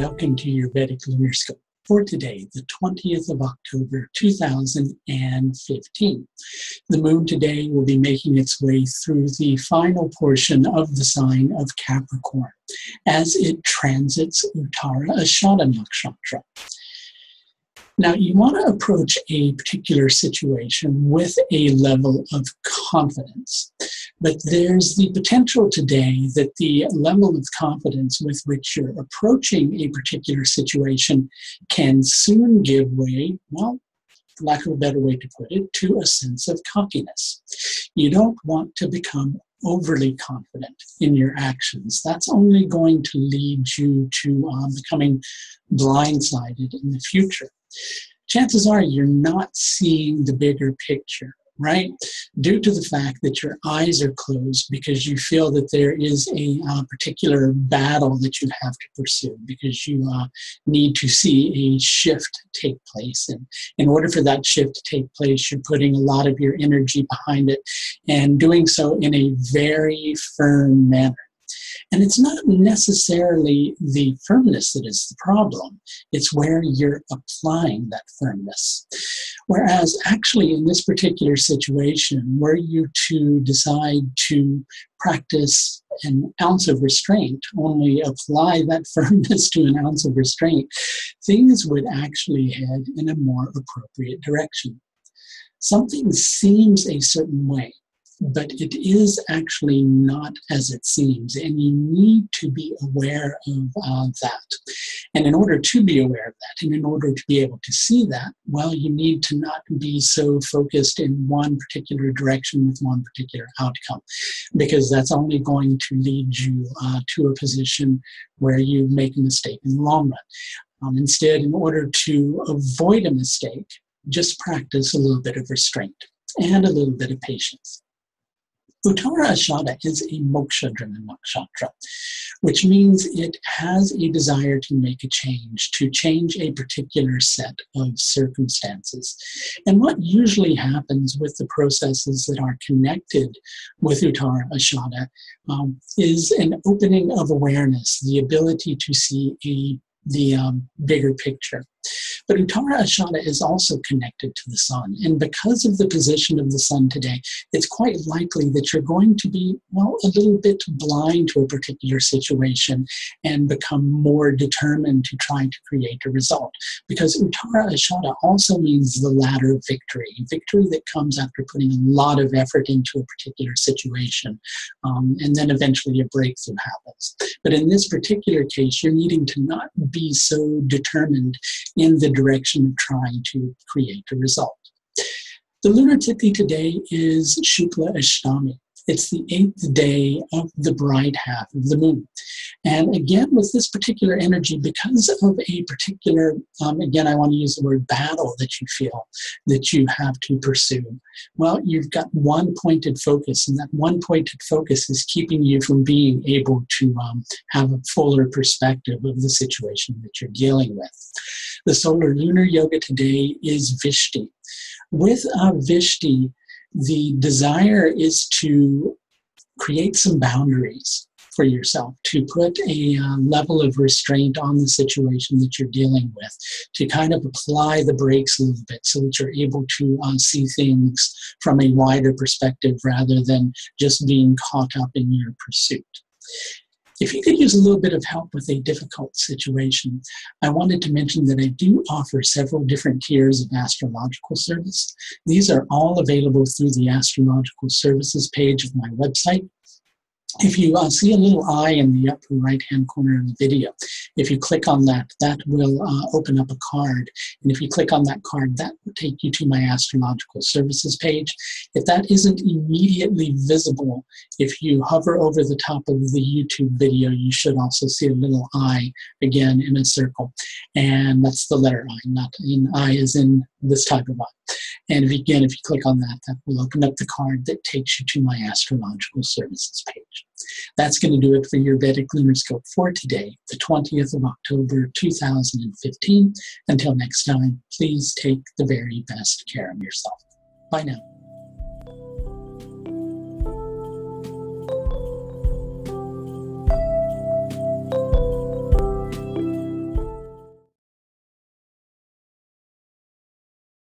Welcome to your Vedic Lunar Scope for today, the 20th of October, 2015. The moon today will be making its way through the final portion of the sign of Capricorn as it transits Uttara Ashadha nakshatra. Now, you want to approach a particular situation with a level of confidence, but there's the potential today that the level of confidence with which you're approaching a particular situation can soon give way, well, for lack of a better way to put it, to a sense of cockiness. You don't want to become overly confident in your actions. That's only going to lead you to becoming blindsided in the future. Chances are you're not seeing the bigger picture, right? Due to the fact that your eyes are closed because you feel that there is a particular battle that you have to pursue, because you need to see a shift take place. And in order for that shift to take place, you're putting a lot of your energy behind it and doing so in a very firm manner. And it's not necessarily the firmness that is the problem. It's where you're applying that firmness. Whereas actually in this particular situation, were you to decide to practice an ounce of restraint, only apply that firmness to an ounce of restraint, things would actually head in a more appropriate direction. Something seems a certain way, but it is actually not as it seems, and you need to be aware of that. And in order to be aware of that, and in order to be able to see that, well, you need to not be so focused in one particular direction with one particular outcome, because that's only going to lead you to a position where you make a mistake in the long run. Instead, in order to avoid a mistake, just practice a little bit of restraint and a little bit of patience. Uttara Ashadha is a moksha-driven nakshatra, which means it has a desire to make a change, to change a particular set of circumstances. And what usually happens with the processes that are connected with Uttara Ashadha is an opening of awareness, the ability to see the bigger picture. But Uttara Ashadha is also connected to the sun. And because of the position of the sun today, it's quite likely that you're going to be, well, a little bit blind to a particular situation and become more determined to try to create a result. Because Uttara Ashadha also means the ladder of victory, victory that comes after putting a lot of effort into a particular situation. And then eventually a breakthrough happens. But in this particular case, you're needing to not be so determined in the direction of trying to create a result. The lunar tithi today is Shukla Ashtami. It's the 8th day of the bright half of the moon. And again, with this particular energy, because of a particular, again, I want to use the word battle that you feel that you have to pursue, well, you've got one pointed focus, and that one pointed focus is keeping you from being able to have a fuller perspective of the situation that you're dealing with. The solar lunar yoga today is Vishti. With Vishti, the desire is to create some boundaries for yourself, to put a level of restraint on the situation that you're dealing with, to kind of apply the brakes a little bit so that you're able to see things from a wider perspective rather than just being caught up in your pursuit. If you could use a little bit of help with a difficult situation, I wanted to mention that I do offer several different tiers of astrological service. These are all available through the astrological services page of my website. If you see a little eye in the upper right-hand corner of the video, if you click on that, that will open up a card. And if you click on that card, that will take you to my astrological services page. If that isn't immediately visible, if you hover over the top of the YouTube video, you should also see a little eye, again, in a circle. And that's the letter I, not an eye as in this type of eye. And if you click on that, that will open up the card that takes you to my astrological services page. That's going to do it for your Vedic Lunar Scope for today, the 20th of October, 2015. Until next time, please take the very best care of yourself. Bye now.